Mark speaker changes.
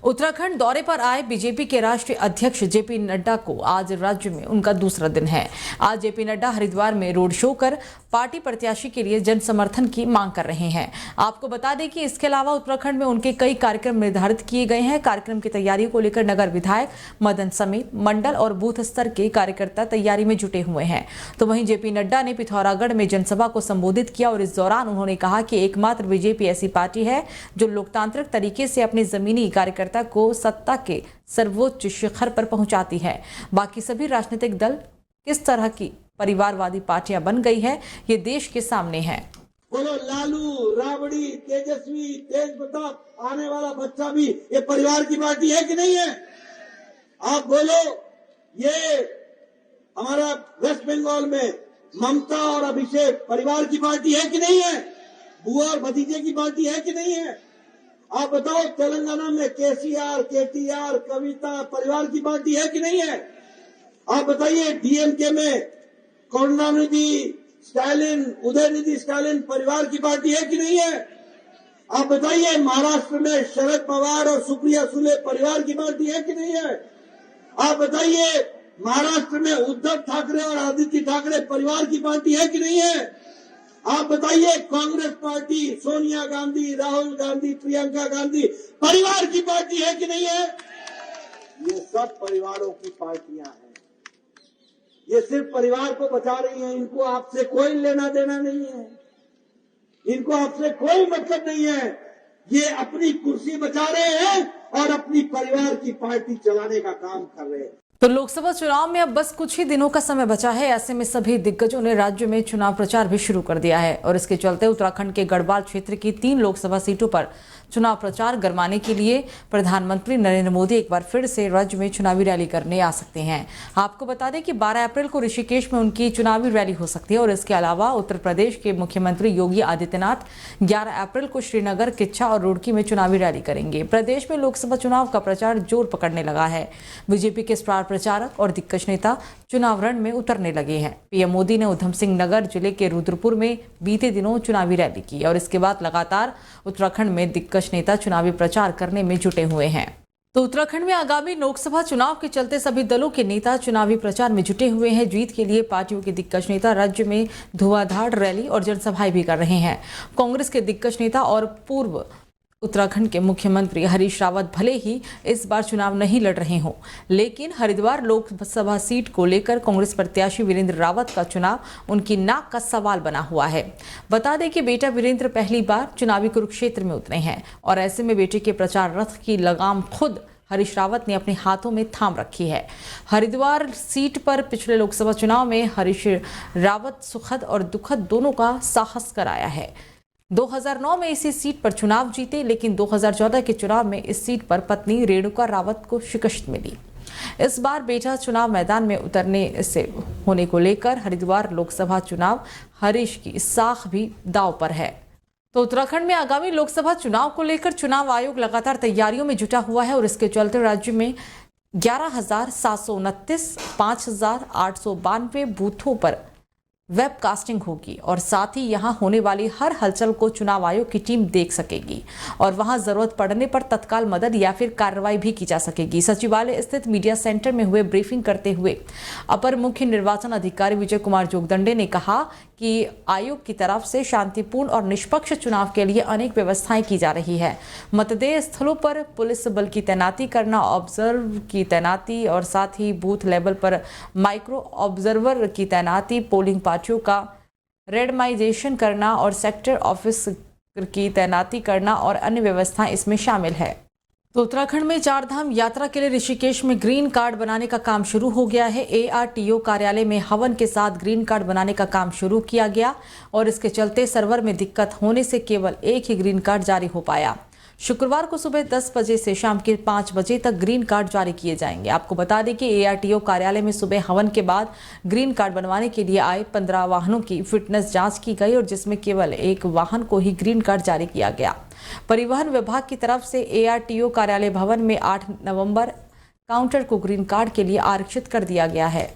Speaker 1: उत्तराखंड दौरे पर आए बीजेपी के राष्ट्रीय अध्यक्ष जेपी नड्डा को आज राज्य में उनका दूसरा दिन है। आज जेपी नड्डा हरिद्वार में रोड शो कर पार्टी प्रत्याशी के लिए जन समर्थन की मांग कर रहे हैं। आपको बता दें कि इसके अलावा उत्तराखंड में उनके कई कार्यक्रम निर्धारित किए गए हैं। कार्यक्रम की तैयारियों को लेकर नगर विधायक मदन समेत मंडल और बूथ स्तर के कार्यकर्ता तैयारी में जुटे हुए हैं। तो वहीं जेपी नड्डा ने पिथौरागढ़ में जनसभा को संबोधित किया और इस दौरान उन्होंने कहा कि एकमात्र बीजेपी ऐसी पार्टी है जो लोकतांत्रिक तरीके से अपने जमीनी कार्यकर्ता को सत्ता के सर्वोच्च शिखर पर पहुंचाती है। बाकी सभी राजनीतिक दल किस तरह की परिवारवादी पार्टियां बन गई है, ये देश के सामने है।
Speaker 2: बोलो लालू, राबड़ी, तेजस्वी, तेज प्रताप, आने वाला बच्चा भी ये परिवार की पार्टी है कि नहीं है? आप बोलो, ये हमारा वेस्ट बंगाल में ममता और अभिषेक परिवार की पार्टी है कि नहीं है? बुआ और भतीजे की पार्टी है कि नहीं है? आप बताओ, तेलंगाना में केसीआर, केटीआर, कविता परिवार की पार्टी है कि नहीं है? आप बताइए, डीएमके में करुणानिधि स्टालिन, उदयनिधि स्टालिन परिवार की पार्टी है कि नहीं है? आप बताइए, महाराष्ट्र में शरद पवार और सुप्रिया सुले परिवार की पार्टी है कि नहीं है? आप बताइए, महाराष्ट्र में उद्धव ठाकरे और आदित्य ठाकरे परिवार की पार्टी है कि नहीं है? आप बताइए, कांग्रेस पार्टी सोनिया गांधी, राहुल गांधी, प्रियंका गांधी परिवार की पार्टी है कि नहीं है? ये सब परिवारों की पार्टियां हैं। ये सिर्फ परिवार को बचा रही हैं। इनको आपसे कोई लेना देना नहीं है, इनको आपसे कोई मतलब नहीं है। ये अपनी कुर्सी बचा रहे हैं और अपनी परिवार की पार्टी चलाने का काम कर रहे हैं।
Speaker 1: तो लोकसभा चुनाव में अब बस कुछ ही दिनों का समय बचा है। ऐसे में सभी दिग्गजों ने राज्य में चुनाव प्रचार भी शुरू कर दिया है और इसके चलते उत्तराखंड के गढ़वाल क्षेत्र की 3 लोकसभा सीटों पर चुनाव प्रचार गरमाने के लिए प्रधानमंत्री नरेंद्र मोदी एक बार फिर से राज्य में चुनावी रैली करने आ सकते हैं। आपको बता दें कि 12 अप्रैल को ऋषिकेश में उनकी चुनावी रैली हो सकती है और इसके अलावा उत्तर प्रदेश के मुख्यमंत्री योगी आदित्यनाथ 11 अप्रैल को श्रीनगर, किच्छा और रुड़की में चुनावी रैली करेंगे। प्रदेश में लोकसभा चुनाव का प्रचार जोर पकड़ने लगा है। बीजेपी के स्टार प्रचारक और दिग्गज नेता चुनाव रण में उतरने लगे हैं। पीएम मोदी ने उधम सिंह नगर जिले के रुद्रपुर में बीते दिनों चुनावी रैली की और इसके बाद लगातार उत्तराखंड में दिग्गज नेता चुनावी प्रचार करने में जुटे हुए हैं। तो उत्तराखंड में आगामी लोकसभा चुनाव के चलते सभी दलों के नेता चुनावी प्रचार में जुटे हुए हैं। जीत के लिए पार्टियों के दिग्गज नेता राज्य में धुआंधार रैली और जनसभाएं भी कर रहे हैं। कांग्रेस के दिग्गज नेता और पूर्व उत्तराखंड के मुख्यमंत्री हरीश रावत भले ही इस बार चुनाव नहीं लड़ रहे हों, लेकिन हरिद्वार लोकसभा सीट को लेकर कांग्रेस प्रत्याशी वीरेंद्र रावत का चुनाव उनकी नाक का सवाल बना हुआ है। बता दें कि बेटा वीरेंद्र पहली बार चुनावी कुरुक्षेत्र में उतरे हैं और ऐसे में बेटे के प्रचार रथ की लगाम खुद हरीश रावत ने अपने हाथों में थाम रखी है। हरिद्वार सीट पर पिछले लोकसभा चुनाव में हरीश रावत सुखद और दुखद दोनों का साहस कराया है। 2009 में इसी सीट पर चुनाव जीते, लेकिन 2014 के चुनाव में इस सीट पर पत्नी रेणुका रावत को शिकस्त मिली। इस बार बेटा चुनाव मैदान में उतरने से होने को लेकर हरिद्वार लोकसभा चुनाव हरीश की साख भी दांव पर है। तो उत्तराखंड में आगामी लोकसभा चुनाव को लेकर चुनाव आयोग लगातार तैयारियों में जुटा हुआ है और इसके चलते राज्य में 11,729 5,892 बूथों पर वेबकास्टिंग होगी और साथ ही यहां होने वाली हर हलचल को चुनाव आयोग की टीम देख सकेगी और वहां जरूरत पड़ने पर तत्काल मदद या फिर कार्रवाई भी की जा सकेगी। सचिवालय स्थित मीडिया सेंटर में हुए ब्रीफिंग करते हुए अपर मुख्य निर्वाचन अधिकारी विजय कुमार जोगदंडे ने कहा कि आयोग की तरफ से शांतिपूर्ण और निष्पक्ष चुनाव के लिए अनेक व्यवस्थाएं की जा रही है। मतदेय स्थलों पर पुलिस बल की तैनाती करना, ऑब्जर्व की तैनाती और साथ ही बूथ लेवल पर माइक्रो ऑब्जर्वर की तैनाती, पोलिंग पार्टियों का रेडमाइजेशन करना और सेक्टर ऑफिस की तैनाती करना और अन्य व्यवस्थाएं इसमें शामिल है। तो उत्तराखंड में 4 धाम यात्रा के लिए ऋषिकेश में ग्रीन कार्ड बनाने का काम शुरू हो गया है। ARTO कार्यालय में हवन के साथ ग्रीन कार्ड बनाने का काम शुरू किया गया और इसके चलते सर्वर में दिक्कत होने से केवल एक ही ग्रीन कार्ड जारी हो पाया। शुक्रवार को सुबह 10 बजे से शाम के 5 बजे तक ग्रीन कार्ड जारी किए जाएंगे। आपको बता दें कि ARTO कार्यालय में सुबह हवन के बाद ग्रीन कार्ड बनवाने के लिए आए 15 वाहनों की फिटनेस जांच की गई और जिसमें केवल एक वाहन को ही ग्रीन कार्ड जारी किया गया। परिवहन विभाग की तरफ से ARTO कार्यालय भवन में 8 नवंबर काउंटर को ग्रीन कार्ड के लिए आरक्षित कर दिया गया है।